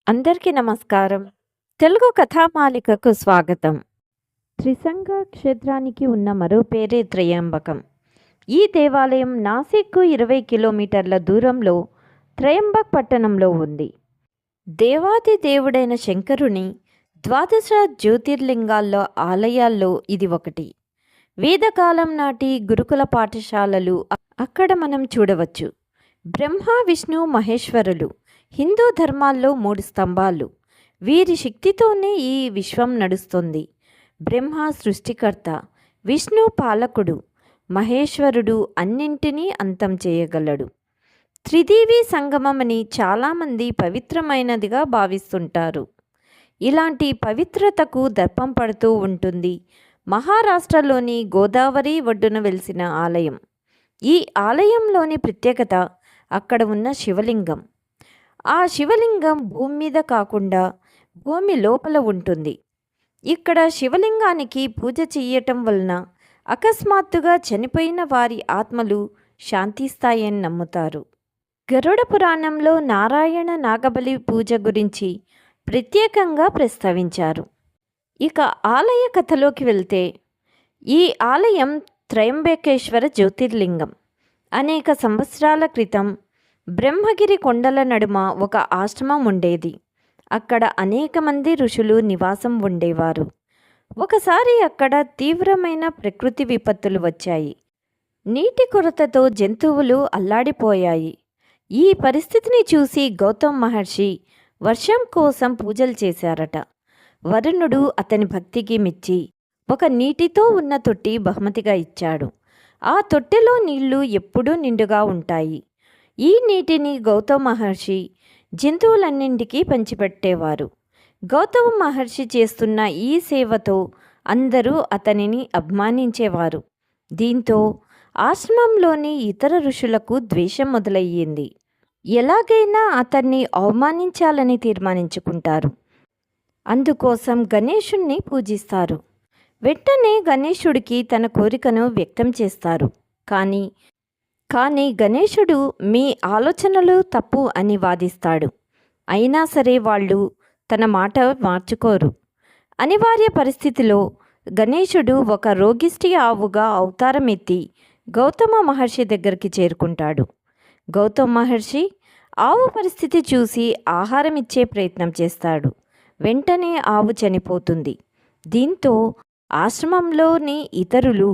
అందరికీ నమస్కారం. తెలుగు కథామాలికకు స్వాగతం. త్రిసంగ క్షేత్రానికి ఉన్న మరో పేరే త్రయంబకం. ఈ దేవాలయం నాసిక్కు 20 కిలోమీటర్ల దూరంలో త్రయంబక్ పట్టణంలో ఉంది. దేవాది దేవుడైన శంకరుని ద్వాదశ జ్యోతిర్లింగాల్లో ఆలయాల్లో ఇది ఒకటి. వేదకాలం నాటి గురుకుల పాఠశాలలు అక్కడ మనం చూడవచ్చు. బ్రహ్మ, విష్ణు, మహేశ్వరులు హిందూ ధర్మాల్లో 3 స్తంభాలు. వీరి శక్తితోనే ఈ విశ్వం నడుస్తుంది. బ్రహ్మ సృష్టికర్త, విష్ణు పాలకుడు, మహేశ్వరుడు అన్నింటినీ అంతం చేయగలడు. త్రిదేవి సంగమమని చాలామంది పవిత్రమైనదిగా భావిస్తుంటారు. ఇలాంటి పవిత్రతకు దర్పం పడుతూ ఉంటుంది మహారాష్ట్రలోని గోదావరి ఒడ్డున వెలిసిన ఆలయం. ఈ ఆలయంలోని ప్రత్యేకత అక్కడ ఉన్న శివలింగం. ఆ శివలింగం భూమి మీద కాకుండా భూమి లోపల ఉంటుంది. ఇక్కడ శివలింగానికి పూజ చెయ్యటం వలన అకస్మాత్తుగా చనిపోయిన వారి ఆత్మలు శాంతిస్తాయని నమ్ముతారు. గరుడ పురాణంలో నారాయణ నాగబలి పూజ గురించి ప్రత్యేకంగా ప్రస్తావించారు. ఇక ఆలయ కథలోకి వెళ్తే, ఈ ఆలయం త్రయంబకేశ్వర జ్యోతిర్లింగం. అనేక సంవత్సరాల క్రితం బ్రహ్మగిరి కొండల నడుమ ఒక ఆశ్రమం ఉండేది. అక్కడ అనేక మంది ఋషులు నివాసం ఉండేవారు. ఒకసారి అక్కడ తీవ్రమైన ప్రకృతి విపత్తులు వచ్చాయి. నీటి కొరతతో జంతువులు అల్లాడిపోయాయి. ఈ పరిస్థితిని చూసి గౌతమ్ మహర్షి వర్షం కోసం పూజలు చేశారట. వరుణుడు అతని భక్తికి మెచ్చి ఒక నీటితో ఉన్న తొట్టి బహుమతిగా ఇచ్చాడు. ఆ తొట్టెలో నీళ్లు ఎప్పుడూ నిండుగా ఉంటాయి. ఈ నీటిని గౌతమ మహర్షి జంతువులన్నింటికీ పంచిపెట్టేవారు. గౌతమ మహర్షి చేస్తున్న ఈ సేవతో అందరూ అతనిని అభిమానించేవారు. దీంతో ఆశ్రమంలోని ఇతర ఋషులకు ద్వేషం మొదలయ్యింది. ఎలాగైనా అతన్ని అవమానించాలని తీర్మానించుకుంటారు. అందుకోసం గణేశుణ్ణి పూజిస్తారు. వెంటనే గణేశుడికి తన కోరికను వ్యక్తం చేస్తారు. కానీ గణేశుడు మీ ఆలోచనలు తప్పు అని వాదిస్తాడు. అయినా సరే వాళ్ళు తన మాట మార్చుకోరు. అనివార్య పరిస్థితిలో గణేశుడు ఒక రోగిష్టి ఆవుగా అవతారం ఎత్తి గౌతమ మహర్షి దగ్గరికి చేరుకుంటాడు. గౌతమ మహర్షి ఆవు పరిస్థితి చూసి ఆహారం ఇచ్చే ప్రయత్నం చేస్తాడు. వెంటనే ఆవు చనిపోతుంది. దీంతో ఆశ్రమంలోని ఇతరులు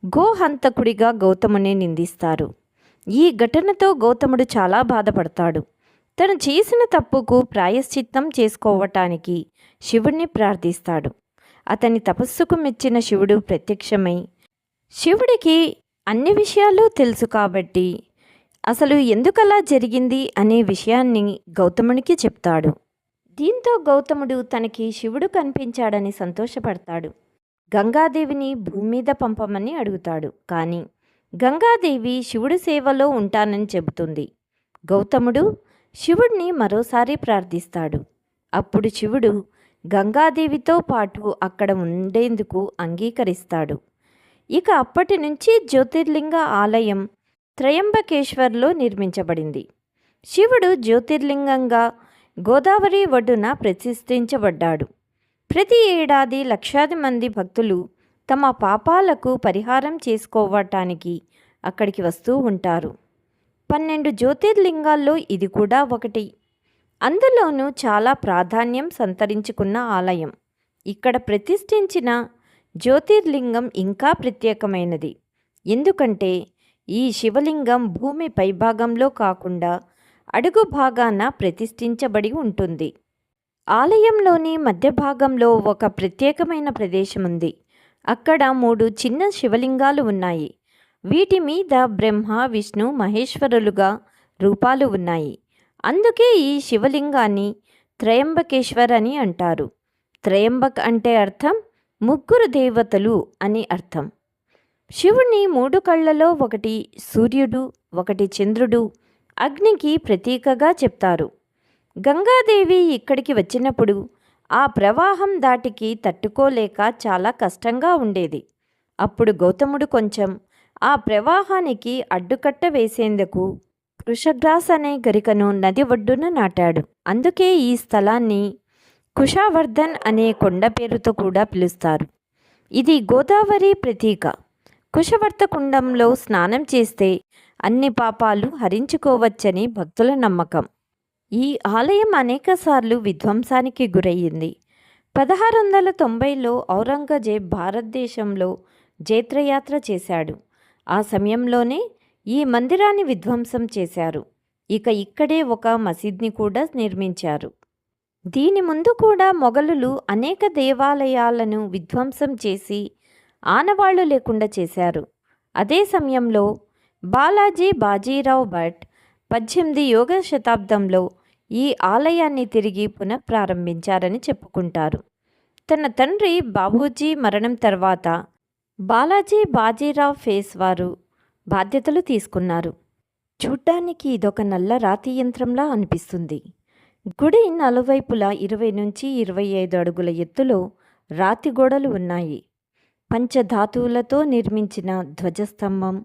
గోహంతకుడిగా గౌతముని నిందిస్తారు. ఈ ఘటనతో గౌతముడు చాలా బాధపడతాడు. తను చేసిన తప్పుకు ప్రాయశ్చిత్తం చేసుకోవటానికి శివుణ్ణి ప్రార్థిస్తాడు. అతని తపస్సుకు మెచ్చిన శివుడు ప్రత్యక్షమై, శివుడికి అన్ని విషయాలు తెలుసు కాబట్టి అసలు ఎందుకలా జరిగింది అనే విషయాన్ని గౌతమునికి చెప్తాడు. దీంతో గౌతముడు తనకి శివుడు కనిపించాడని సంతోషపడతాడు. గంగాదేవిని భూమి మీద పంపమని అడుగుతాడు. కానీ గంగాదేవి శివుడి సేవలో ఉంటానని చెబుతుంది. గౌతముడు శివుడిని మరోసారి ప్రార్థిస్తాడు. అప్పుడు శివుడు గంగాదేవితో పాటు అక్కడ ఉండేందుకు అంగీకరిస్తాడు. ఇక అప్పటి నుంచి జ్యోతిర్లింగ ఆలయం త్రయంబకేశ్వర్లో నిర్మించబడింది. శివుడు జ్యోతిర్లింగంగా గోదావరి ఒడ్డున ప్రతిష్ఠించబడ్డాడు. ప్రతి ఏడాది లక్షాది మంది భక్తులు తమ పాపాలకు పరిహారం చేసుకోవటానికి అక్కడికి వస్తూ ఉంటారు. 12 జ్యోతిర్లింగాల్లో ఇది కూడా ఒకటి. అందులోనూ చాలా ప్రాధాన్యం సంతరించుకున్న ఆలయం. ఇక్కడ ప్రతిష్ఠించిన జ్యోతిర్లింగం ఇంకా ప్రత్యేకమైనది. ఎందుకంటే ఈ శివలింగం భూమి పైభాగంలో కాకుండా అడుగు భాగాన ప్రతిష్ఠించబడి ఉంటుంది. ఆలయంలోని మధ్య భాగంలో ఒక ప్రత్యేకమైన ప్రదేశం ఉంది. అక్కడ 3 చిన్న శివలింగాలు ఉన్నాయి. వీటి మీద బ్రహ్మ, విష్ణు, మహేశ్వరులుగా రూపాలు ఉన్నాయి. అందుకే ఈ శివలింగాన్ని త్రయంబకేశ్వర్ అని అంటారు. త్రయంబక్ అంటే అర్థం 3 దేవతలు అని అర్థం. శివుని 3 కళ్ళలో ఒకటి సూర్యుడు, ఒకటి చంద్రుడు, అగ్నికి ప్రతీకగా చెప్తారు. గంగాదేవి ఇక్కడికి వచ్చినప్పుడు ఆ ప్రవాహం దాటికి తట్టుకోలేక చాలా కష్టంగా ఉండేది. అప్పుడు గౌతముడు కొంచెం ఆ ప్రవాహానికి అడ్డుకట్ట వేసేందుకు వృషగ్రాస్ అనే గరికను నది ఒడ్డున నాటాడు. అందుకే ఈ స్థలాన్ని కుషావర్ధన్ అనే కొండ పేరుతో కూడా పిలుస్తారు. ఇది గోదావరి ప్రతీక. కుషవర్త కుండంలో స్నానం చేస్తే అన్ని పాపాలు హరించుకోవచ్చని భక్తుల నమ్మకం. ఈ ఆలయం అనేకసార్లు విధ్వంసానికి గురయ్యింది. 1690లో ఔరంగజేబ్ భారతదేశంలో జైత్రయాత్ర చేశాడు. ఆ సమయంలోనే ఈ మందిరాన్ని విధ్వంసం చేశారు. ఇక్కడే ఒక మసీద్ని కూడా నిర్మించారు. దీని ముందు కూడా మొఘలులు అనేక దేవాలయాలను విధ్వంసం చేసి ఆనవాళ్లు లేకుండా చేశారు. అదే సమయంలో బాలాజీ బాజీరావ్ భట్ 18వ శతాబ్దంలో ఈ ఆలయాన్ని తిరిగి పునఃప్రారంభించారని చెప్పుకుంటారు. తన తండ్రి బాబూజీ మరణం తర్వాత బాలాజీ బాజీరావ్ పేష్వారు బాధ్యతలు తీసుకున్నారు. చూడ్డానికి ఇదొక నల్ల రాతి యంత్రంలా అనిపిస్తుంది. గుడి నలువైపులా 20 నుంచి 25 అడుగుల ఎత్తులో రాతి గోడలు ఉన్నాయి. పంచధాతువులతో నిర్మించిన ధ్వజస్తంభం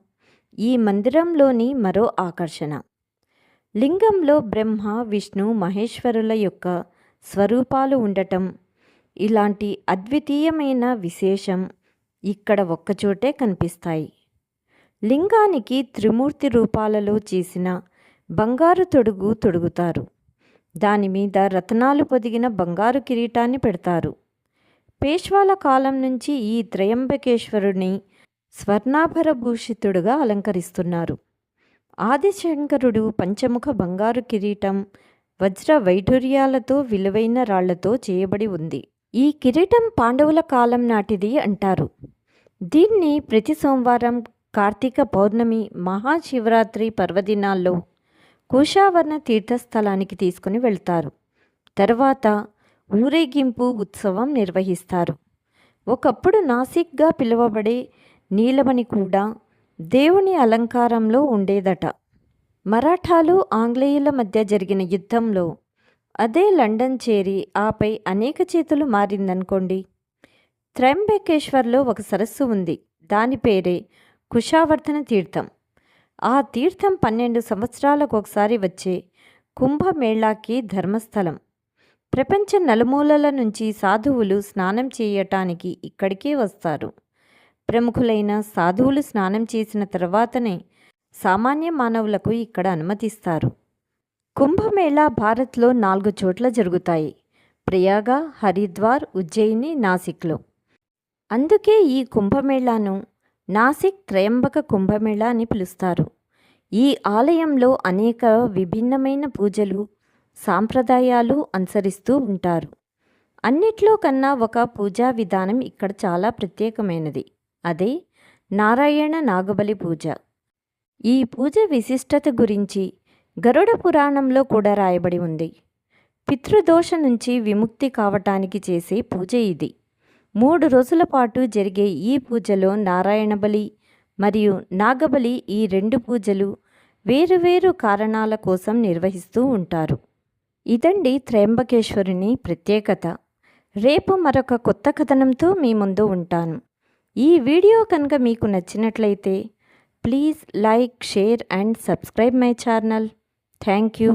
ఈ మందిరంలోని మరో ఆకర్షణ. లింగంలో బ్రహ్మ, విష్ణు, మహేశ్వరుల యొక్క స్వరూపాలు ఉండటం ఇలాంటి అద్వితీయమైన విశేషం ఇక్కడ ఒక్కచోటే కనిపిస్తాయి. లింగానికి త్రిమూర్తి రూపాలలో చేసిన బంగారు తొడుగు తొడుగుతారు. దానిమీద రత్నాలు పొదిగిన బంగారు కిరీటాన్ని పెడతారు. పేష్వాల కాలం నుంచి ఈ త్రయంబకేశ్వరుని స్వర్ణాభర భూషితుడుగా అలంకరిస్తున్నారు. ఆదిశంకరుడు పంచముఖ బంగారు కిరీటం వజ్ర వైఢూర్యాలతో విలువైన రాళ్లతో చేయబడి ఉంది. ఈ కిరీటం పాండవుల కాలం నాటిది అంటారు. దీన్ని ప్రతి సోమవారం, కార్తీక పౌర్ణమి, మహాశివరాత్రి పర్వదినాల్లో కుషావర్ణ తీర్థస్థలానికి తీసుకుని వెళ్తారు. తర్వాత ఊరేగింపు ఉత్సవం నిర్వహిస్తారు. ఒకప్పుడు నాసిక్గా పిలువబడే నీలమణి కూడా దేవుని అలంకారంలో ఉండేదట. మరాఠాలు, ఆంగ్లేయుల మధ్య జరిగిన యుద్ధంలో అదే లండన్ చేరి ఆపై అనేక చేతులు మారిందనుకోండి. త్రయంబకేశ్వర్లో ఒక సరస్సు ఉంది. దాని పేరే కుషావర్ధన తీర్థం. ఆ తీర్థం 12 సంవత్సరాలకు ఒకసారి వచ్చే కుంభమేళాకి ధర్మస్థలం. ప్రపంచ నలుమూలల నుంచి సాధువులు స్నానం చేయటానికి ఇక్కడికే వస్తారు. ప్రముఖులైన సాధువులు స్నానం చేసిన తర్వాతనే సామాన్య మానవులకు ఇక్కడ అనుమతిస్తారు. కుంభమేళా భారత్లో 4 చోట్ల జరుగుతాయి: ప్రయాగ, హరిద్వార్, ఉజ్జయిని, నాసిక్లో. అందుకే ఈ కుంభమేళాను నాసిక్ త్రయంబక కుంభమేళా అని పిలుస్తారు. ఈ ఆలయంలో అనేక విభిన్నమైన పూజలు, సాంప్రదాయాలు అనుసరిస్తూ ఉంటారు. అన్నిట్లో కన్నా ఒక పూజా విధానం ఇక్కడ చాలా ప్రత్యేకమైనది. అదే నారాయణ నాగబలి పూజ. ఈ పూజ విశిష్టత గురించి గరుడ పురాణంలో కూడా రాయబడి ఉంది. పితృదోష నుంచి విముక్తి కావటానికి చేసే పూజ ఇది. 3 రోజుల పాటు జరిగే ఈ పూజలో నారాయణ బలి మరియు నాగబలి, ఈ 2 పూజలు వేరువేరు కారణాల కోసం నిర్వహిస్తూ ఉంటారు. ఇదండి త్రయంబకేశ్వరుని ప్రత్యేకత. రేపు మరొక కొత్త కథనంతో మీ ముందు ఉంటాను. ఈ వీడియో కనుక మీకు నచ్చినట్లయితే please like, share and subscribe my channel. Thank you.